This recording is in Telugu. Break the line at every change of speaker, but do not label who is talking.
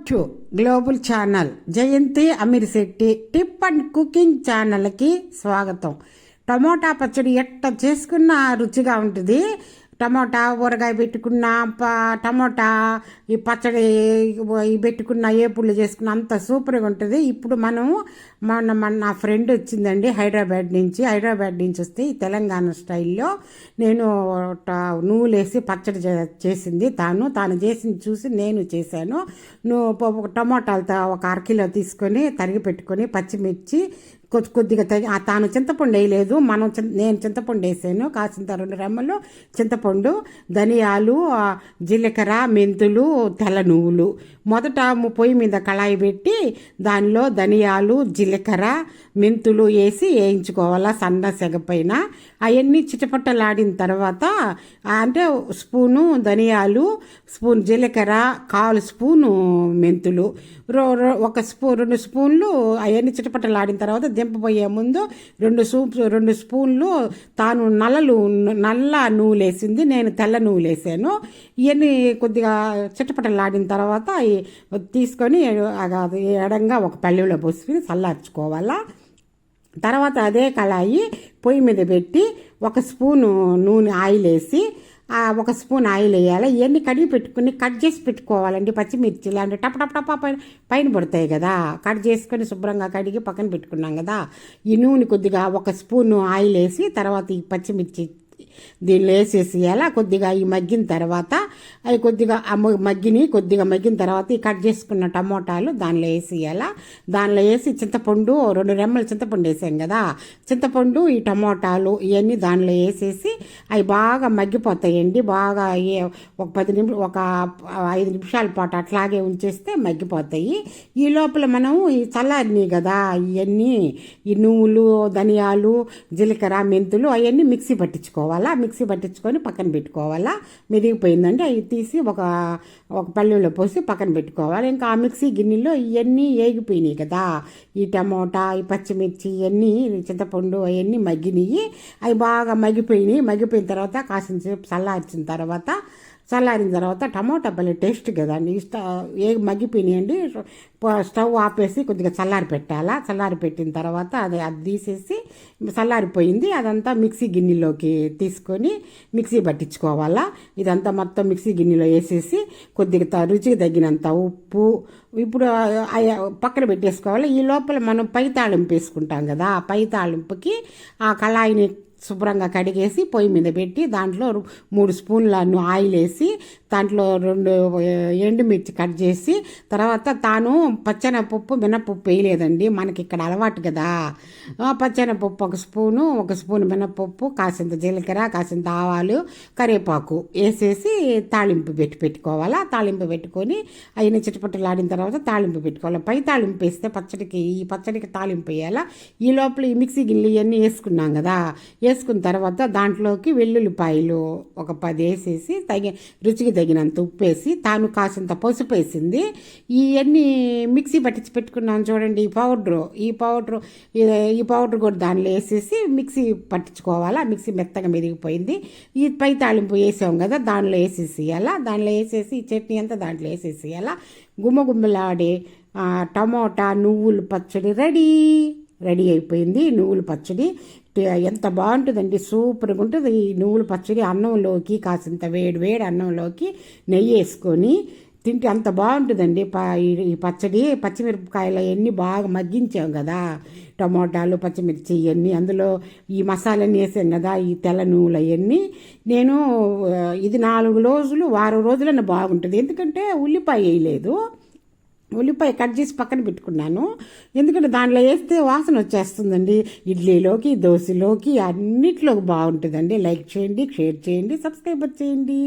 To global channel Jayanthi Amirshetti tip and cooking ఛానల్కి స్వాగతం. టమోటా పచ్చడి ఎట్ట చేసుకున్నా రుచిగా ఉంటుంది. టమోటా ఊరగాయ పెట్టుకున్న టమోటా ఈ పచ్చడి పెట్టుకున్న ఏపుళ్ళు చేసుకున్న అంత సూపర్గా ఉంటుంది. ఇప్పుడు నా ఫ్రెండ్ వచ్చిందండి హైదరాబాద్ నుంచి వస్తే ఈ తెలంగాణ స్టైల్లో నేను నువ్వులేసి పచ్చడి చేసింది. తాను చేసింది చూసి నేను చేశాను. టమోటాలతో ఒక అరకిలో తీసుకొని తరిగి పెట్టుకొని పచ్చిమిర్చి కొద్దిగా తాను చింతపండు వేయలేదు, నేను చింతపండు వేసాను. కాసింత 2 రెమ్మలు చింతపండు, ధనియాలు, జీలకర్ర, మెంతులు, తెల్ల నువ్వులు. మొదట పొయ్యి మీద కళాయి పెట్టి దానిలో ధనియాలు, జీలకర్ర, మెంతులు వేసి వేయించుకోవాలా సన్న సెగ పైన. అవన్నీ చిటపట్టలాడిన తర్వాత అంటే స్పూను ధనియాలు, స్పూన్ జీలకర్ర, 1/4 స్పూను మెంతులు, 2 స్పూన్లు అవన్నీ చిటపట్టలాడిన తర్వాత దింపబోయే ముందు 2 స్పూన్లు తాను నల్ల నువ్వులు వేసింది, నేను తెల్ల నువ్వులు వేసాను. ఇవన్నీ కొద్దిగా చిటపట్టలాడిన తర్వాత తీసుకొని ఎడంగా ఒక పళ్ళెలో పోసుకొని చల్లార్చుకోవాలా. తర్వాత అదే కళాయి పొయ్యి మీద పెట్టి 1 స్పూను నూనె ఆయిల్ వేసి 1 స్పూన్ ఆయిల్ వేయాలి. ఇవన్నీ కడిగి పెట్టుకుని కట్ చేసి పెట్టుకోవాలండి. పచ్చిమిర్చి ఇలాంటి టప పైన పడతాయి కదా, కట్ చేసుకొని శుభ్రంగా కడిగి పక్కన పెట్టుకున్నాం కదా. ఈ నూనె కొద్దిగా 1 స్పూన్ ఆయిల్ వేసి తర్వాత ఈ పచ్చిమిర్చి దీనిలో వేసేసేయాల. కొద్దిగా ఈ మగ్గిన తర్వాత అవి కొద్దిగా మగ్గిన తర్వాత ఈ కట్ చేసుకున్న టమోటాలు దానిలో వేసేయాల. దానిలో వేసి చింతపండు 2 రెమ్మలు చింతపండు వేసాం కదా, చింతపండు ఈ టమోటాలు ఇవన్నీ దానిలో వేసేసి అవి బాగా మగ్గిపోతాయండి. బాగా ఒక 5 నిమిషాల పాటు అట్లాగే ఉంచేస్తే మగ్గిపోతాయి. ఈ లోపల మనం ఈ చల్లారిని కదా ఇవన్నీ ఈ నువ్వులు, ధనియాలు, జీలకర్ర, మెంతులు అవన్నీ మిక్సీ పట్టించుకొని పక్కన పెట్టుకోవాలా. మెరిగిపోయిందంటే అవి తీసి ఒక పళ్ళెలో పోసి పక్కన పెట్టుకోవాలి. ఇంకా ఆ మిక్సీ గిన్నెలో ఇవన్నీ వేగిపోయినాయి కదా, ఈ టమోటా, ఈ పచ్చిమిర్చి, ఇవన్నీ చింతపండు అవన్నీ మగ్గినాయి. అవి బాగా మగ్గిపోయిన తర్వాత కాసింతసేపు చల్లారిన తర్వాత టమోటా భలే టేస్ట్ కదండి. మగ్గిపోయినాయండి. స్టవ్ ఆపేసి కొద్దిగా చల్లారి పెట్టిన తర్వాత అది తీసేసి చల్లారిపోయింది. అదంతా మిక్సీ గిన్నెలోకి తీసుకొని మిక్సీ పట్టించుకోవాలా. ఇదంతా మొత్తం మిక్సీ గిన్నెలో వేసేసి కొద్దిగా రుచికి తగినంత ఉప్పు ఇప్పుడు పక్కన పెట్టేసుకోవాలి. ఈ లోపల మనం పై తాళింపు వేసుకుంటాం కదా, పై తాళింపుకి ఆ కళాయిని శుభ్రంగా కడిగేసి పొయ్యి మీద పెట్టి దాంట్లో 3 స్పూన్ల ఆయిల్ వేసి దాంట్లో 2 ఎండుమిర్చి కట్ చేసి తర్వాత తాను పచ్చెనపప్పు మినపప్పు వేయలేదండి, మనకి ఇక్కడ అలవాటు కదా. పచ్చెనపప్పు 1 స్పూను మినపప్పు, కాసింత జీలకర్ర, కాసింత ఆవాలు, కరివేపాకు వేసేసి తాళింపు పెట్టుకోవాలా. తాళింపు పెట్టుకొని అయిన చిటపట్టలాడిన తర్వాత తాళింపు పెట్టుకోవాలి. పై తాళింపు వేస్తే ఈ పచ్చడికి తాళింపు వేయాలా. ఈ లోపల ఈ మిక్సీ గిన్నెలు ఇవన్నీ వేసుకున్నాం కదా, వేసుకున్న తర్వాత దాంట్లోకి వెల్లుల్లిపాయలు ఒక 10 వేసేసి రుచికి తగినంత ఉప్పు వేసి తాను కాసింత పసుపు వేసింది. ఇవన్నీ మిక్సీ పట్టించి పెట్టుకున్నాను చూడండి. ఈ పౌడర్ కూడా దానిలో వేసేసి మిక్సీ పట్టించుకోవాలా. మిక్సీ మెత్తగా మెరిగిపోయింది. ఈ పై తాళింపు వేసాం కదా దానిలో వేసేసేయాలా. దానిలో వేసేసి ఈ చట్నీ అంతా దాంట్లో వేసేసేయాలా. గుమ్మలాడే టమోటా నువ్వుల పచ్చడి రెడీ అయిపోయింది. నువ్వుల పచ్చడి ఎంత బాగుంటుందండి, సూపర్గా ఉంటుంది. ఈ నువ్వుల పచ్చడి అన్నంలోకి కాసింత వేడి అన్నంలోకి నెయ్యి వేసుకొని తింటే అంత బాగుంటుందండి. ఈ పచ్చడి పచ్చిమిరపకాయలు అవన్నీ బాగా మగ్గించాం కదా, టమోటాలు, పచ్చిమిర్చి ఇవన్నీ అందులో ఈ మసాలాన్ని వేసాం కదా, ఈ తెల్ల నువ్వులు అవన్నీ. నేను ఇది 4 రోజులు 6 రోజులన్నా బాగుంటుంది. ఎందుకంటే ఉల్లిపాయ వేయలేదు, ఉల్లిపాయ కట్ చేసి పక్కన పెట్టుకున్నాను. ఎందుకంటే దాంట్లో వేస్తే వాసన వచ్చేస్తుందండి. ఇడ్లీలోకి, దోశలోకి అన్నిట్లోకి బాగుంటుందండి. లైక్ చేయండి, షేర్ చేయండి, సబ్స్క్రైబ్ చేయండి.